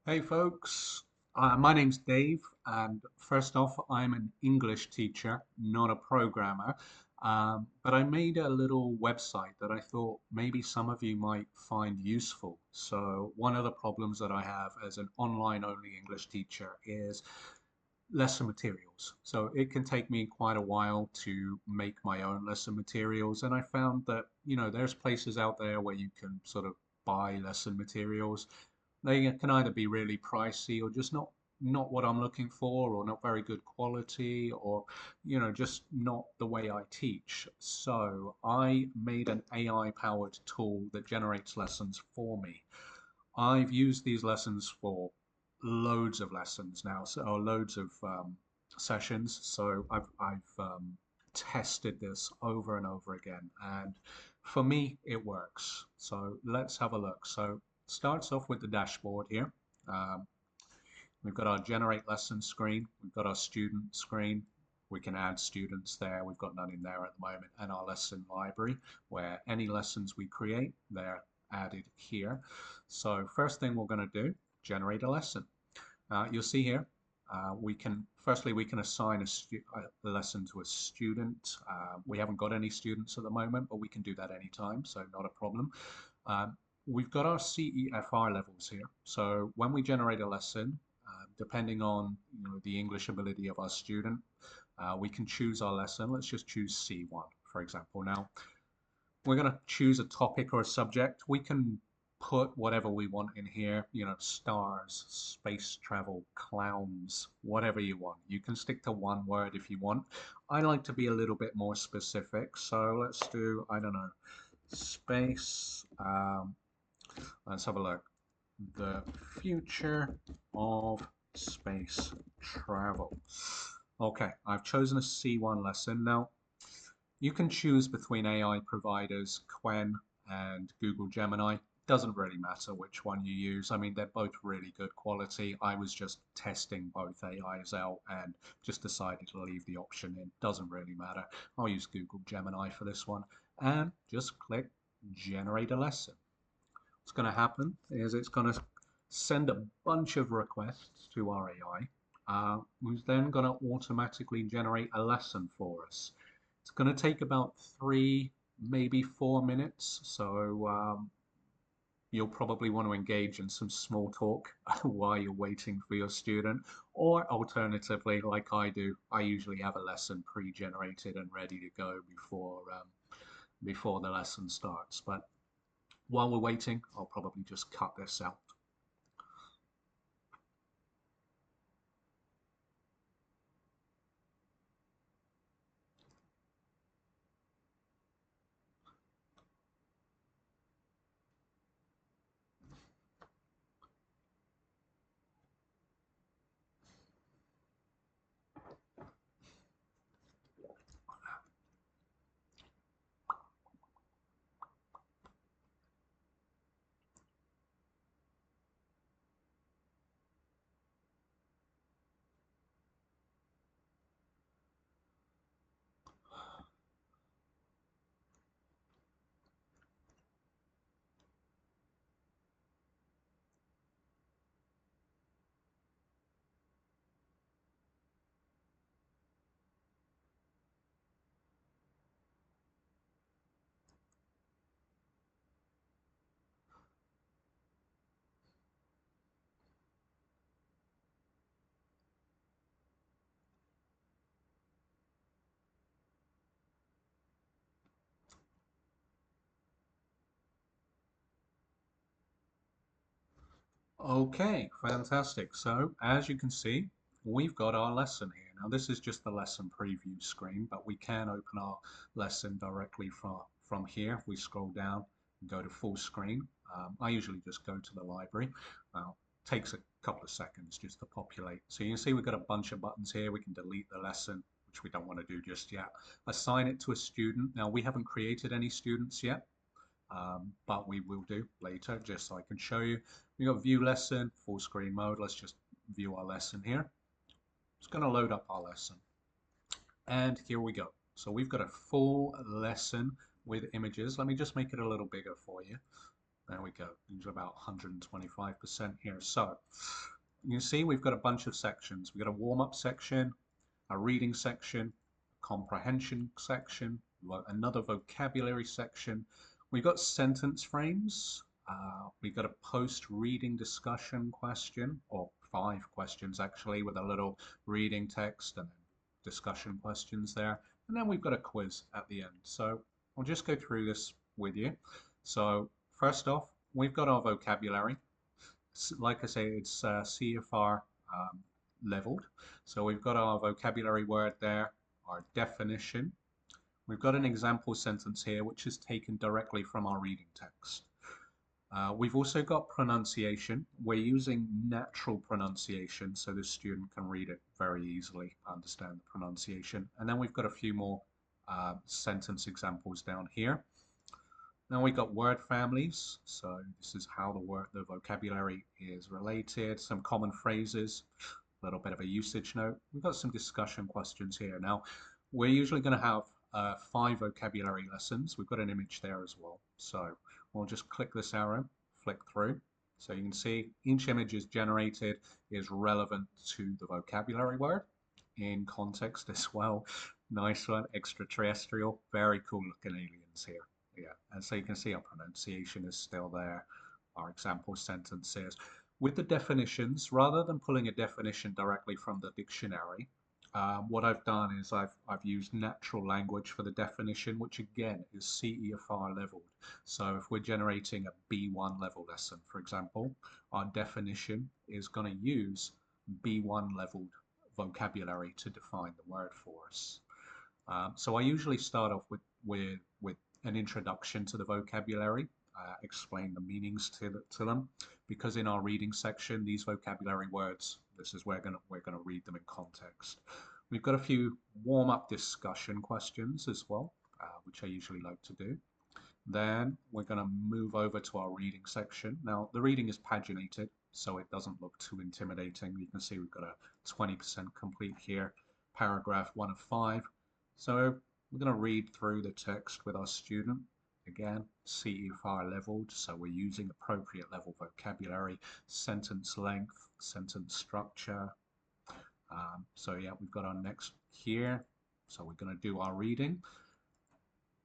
Hey folks, my name's Dave, and first off, I'm an English teacher, not a programmer. But I made a little website that I thought maybe some of you might find useful. So, one of the problems that I have as an online only English teacher is lesson materials. So, it can take me quite a while to make my own lesson materials. And I found that, there's places out there where you can sort of buy lesson materials. They can either be really pricey or just not what I'm looking for, or not very good quality, or just not the way I teach. So I made an AI powered tool that generates lessons for me. I've used these lessons for loads of lessons now, so or loads of sessions. So I've tested this over and over again, and for me it works. So let's have a look. So starts off with the dashboard here. Um, we've got our generate lesson screen. We've got our student screen. We can add students there. We've got none in there at the moment. And our lesson library, where any lessons we create, they're added here. So first thing we're going to do, generate a lesson. You'll see here, firstly, we can assign a lesson to a student. We haven't got any students at the moment, but we can do that anytime, so not a problem. Um, we've got our CEFR levels here. So when we generate a lesson, depending on the English ability of our student, we can choose our lesson. Let's just choose C1, for example. Now, we're going to choose a topic or a subject. We can put whatever we want in here, stars, space travel, clowns, whatever you want. You can stick to one word if you want. I like to be a little bit more specific, so let's do, I don't know, space. Let's have a look. The future of space travel. Okay, I've chosen a C1 lesson. Now, you can choose between AI providers, Qwen and Google Gemini. Doesn't really matter which one you use. I mean, they're both really good quality. I was just testing both AIs out and just decided to leave the option in. Doesn't really matter. I'll use Google Gemini for this one and just click generate a lesson. What's going to happen is it's going to send a bunch of requests to our AI, who's then going to automatically generate a lesson for us. It's going to take about 3, maybe 4 minutes. So you'll probably want to engage in some small talk while you're waiting for your student. Or alternatively, like I do, I usually have a lesson pre-generated and ready to go before the lesson starts. But while we're waiting, I'll probably just cut this out. Okay, fantastic. So as you can see, we've got our lesson here. Now this is just the lesson preview screen, but we can open our lesson directly from here. If we scroll down and go to full screen, I usually just go to the library. Now, takes a couple of seconds just to populate. So you can see we've got a bunch of buttons here. We can delete the lesson, which we don't want to do just yet. Assign it to a student. Now we haven't created any students yet, but we will do later just so I can show you. We got view lesson, full screen mode. Let's just view our lesson here. It's going to load up our lesson. And here we go. So we've got a full lesson with images. Let me just make it a little bigger for you. There we go. Usually about 125% here. So you can see we've got a bunch of sections. We've got a warm-up section, a reading section, a comprehension section, another vocabulary section. We've got sentence frames. We've got a post-reading discussion question, or 5 questions actually, with a little reading text and then discussion questions there. And then we've got a quiz at the end. So I'll just go through this with you. So first off, we've got our vocabulary. Like I say, it's CFR leveled. So we've got our vocabulary word there, our definition. We've got an example sentence here, which is taken directly from our reading text. We've also got pronunciation. We're using natural pronunciation so the student can read it very easily, understand the pronunciation. And then we've got a few more sentence examples down here. Now we've got word families, so this is how the vocabulary is related, some common phrases, a little bit of a usage note. We've got some discussion questions here. Now, we're usually going to have 5 vocabulary lessons. We've got an image there as well. So we'll just click this arrow, flick through. So you can see each image is generated is relevant to the vocabulary word in context as well. Nice one, extraterrestrial, very cool looking aliens here. Yeah, and so you can see our pronunciation is still there, our example sentences. With the definitions, rather than pulling a definition directly from the dictionary, what I've done is I've used natural language for the definition, which again is CEFR leveled. So if we're generating a B1 level lesson, for example, our definition is going to use B1 leveled vocabulary to define the word for us. So I usually start off with an introduction to the vocabulary, explain the meanings to them, because in our reading section, these vocabulary words, this is where we're gonna read them in context. We've got a few warm-up discussion questions as well, which I usually like to do. Then we're going to move over to our reading section. Now, the reading is paginated, so it doesn't look too intimidating. You can see we've got a 20% complete here, paragraph 1 of 5. So we're going to read through the text with our student. Again, CEFR leveled, so we're using appropriate level vocabulary, sentence length, sentence structure. So yeah, we've got our next here. So we're going to do our reading.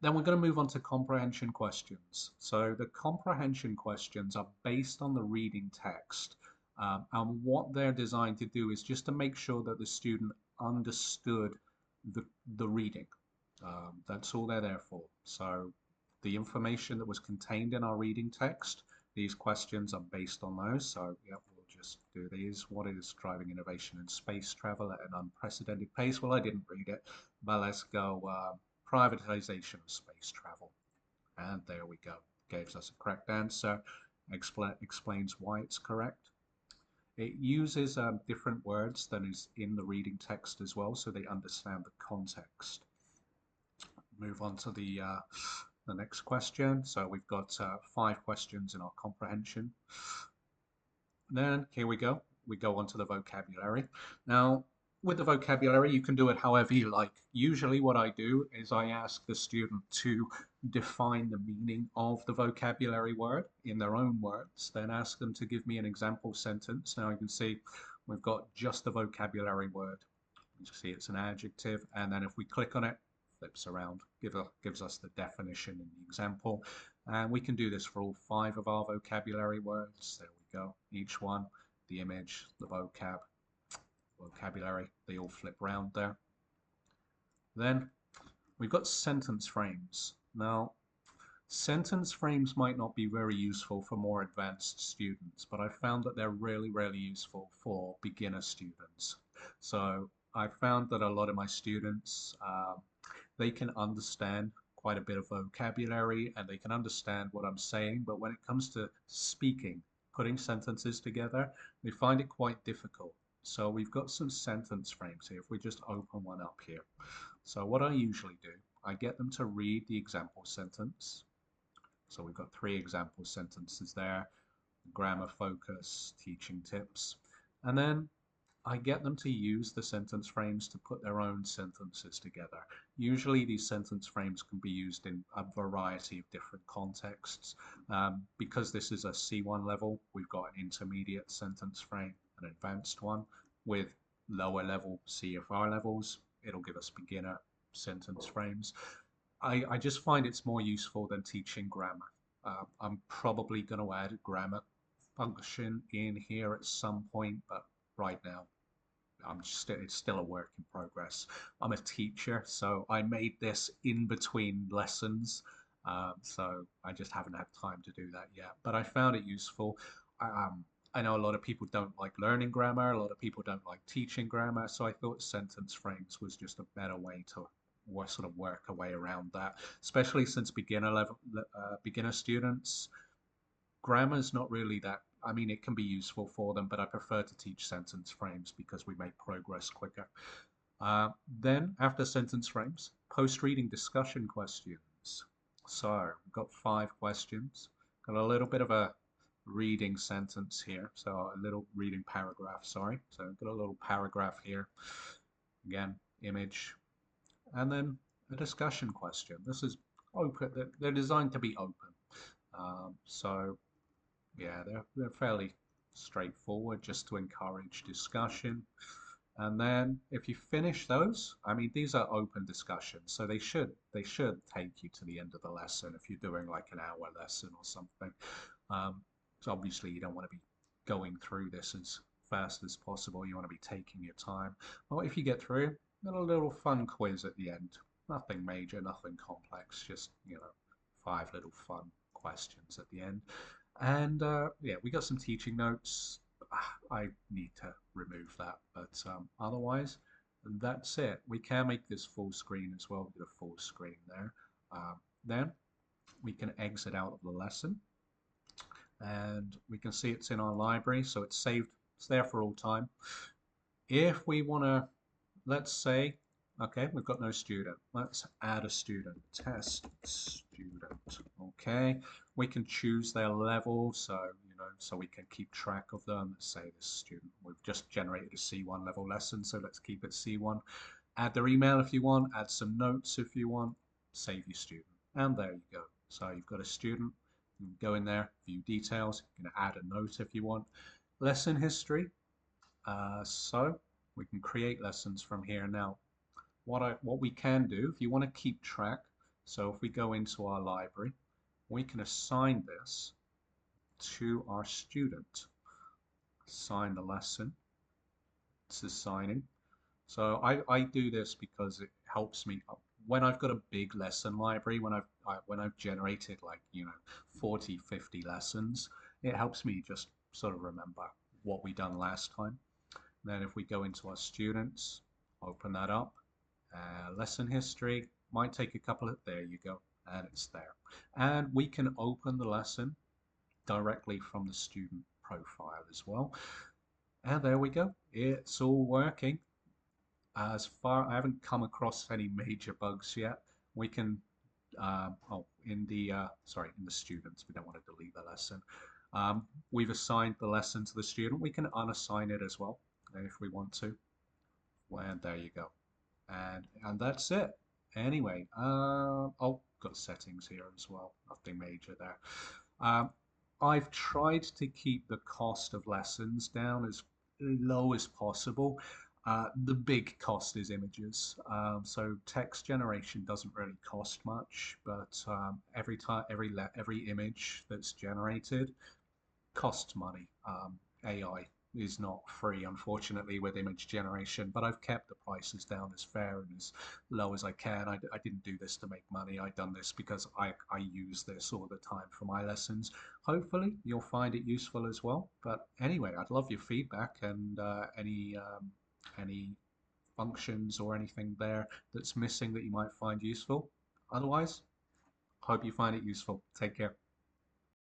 Then we're going to move on to comprehension questions. So the comprehension questions are based on the reading text. And what they're designed to do is just to make sure that the student understood the reading. That's all they're there for. So the information that was contained in our reading text, these questions are based on those. So yeah, we'll just do these. What is driving innovation in space travel at an unprecedented pace? Well, I didn't read it, but let's go privatization of space travel. And there we go. Gives us a correct answer. Explains why it's correct. It uses different words than is in the reading text as well, so they understand the context. Move on to the next question. So we've got 5 questions in our comprehension. Then here we go. We go on to the vocabulary. Now, with the vocabulary, you can do it however you like. Usually what I do is I ask the student to define the meaning of the vocabulary word in their own words, then ask them to give me an example sentence. Now you can see we've got just the vocabulary word. You can see it's an adjective, and then if we click on it, flips around, gives us the definition in the example. And we can do this for all 5 of our vocabulary words. There we go. Each one, the image, the vocabulary, they all flip round there. Then we've got sentence frames. Now, sentence frames might not be very useful for more advanced students, but I found that they're really, really useful for beginner students. So I found that a lot of my students, they can understand quite a bit of vocabulary and they can understand what I'm saying, but when it comes to speaking, putting sentences together, they find it quite difficult. So we've got some sentence frames here. If we just open one up here. So what I usually do, I get them to read the example sentence. So we've got 3 example sentences there, grammar focus, teaching tips. And then I get them to use the sentence frames to put their own sentences together. Usually, these sentence frames can be used in a variety of different contexts. Because this is a C1 level, we've got an intermediate sentence frame, an advanced one. With lower level CFR levels, it'll give us beginner sentence frames. I just find it's more useful than teaching grammar. I'm probably going to add a grammar function in here at some point, but right now it's still a work in progress. I'm a teacher, so I made this in between lessons, so I just haven't had time to do that yet. But I found it useful. Um, I know a lot of people don't like learning grammar, a lot of people don't like teaching grammar, so I thought sentence frames was just a better way to sort of work a way around that, especially since beginner students grammar's not really that. I mean, it can be useful for them, but I prefer to teach sentence frames because we make progress quicker. Then, after sentence frames, post-reading discussion questions. So, we've got 5 questions. Got a little bit of a reading sentence here. So, a little reading paragraph, sorry. So, I've got a little paragraph here. Again, image. And then a discussion question. This is open. They're designed to be open. So yeah, they're fairly straightforward, just to encourage discussion. And then if you finish those, I mean, these are open discussions, so they should take you to the end of the lesson if you're doing like an hour lesson or something. So obviously you don't want to be going through this as fast as possible. You want to be taking your time. Well, if you get through, got a little fun quiz at the end. Nothing major, nothing complex, just 5 little fun questions at the end. And yeah, we got some teaching notes. I need to remove that, but otherwise, that's it. We can make this full screen as well. Get a full screen there. Then we can exit out of the lesson, and we can see it's in our library, so it's saved. It's there for all time. If we want to, let's say, okay, we've got no student. Let's add a student. Test student. Okay, we can choose their level, so we can keep track of them. Let's say this student, we've just generated a C1 level lesson, so let's keep it C1. Add their email if you want, add some notes if you want, save your student. And there you go. So you've got a student, you can go in there, view details, you can add a note if you want. Lesson history. So we can create lessons from here. Now, what we can do, if you want to keep track, so if we go into our library, we can assign this to our student. Assign the lesson. It's assigning. So I do this because it helps me when I've got a big lesson library, when I've generated like 40, 50 lessons, it helps me just sort of remember what we done last time. Then if we go into our students, open that up, lesson history, might take a couple of, there you go, and it's there. And we can open the lesson directly from the student profile as well. And there we go, it's all working. As far, I haven't come across any major bugs yet. We can, in the students, we don't want to delete the lesson. We've assigned the lesson to the student. We can unassign it as well if we want to. And there you go. And that's it. Anyway, oh, got settings here as well. Nothing major there. Um, I've tried to keep the cost of lessons down as low as possible. The big cost is images. So text generation doesn't really cost much, but every image that's generated costs money. AI is not free, unfortunately, with image generation, but I've kept the prices down as fair and as low as I can. I didn't do this to make money. I've done this because I use this all the time for my lessons. Hopefully, you'll find it useful as well. But anyway, I'd love your feedback and any functions or anything there that's missing that you might find useful. Otherwise, hope you find it useful. Take care.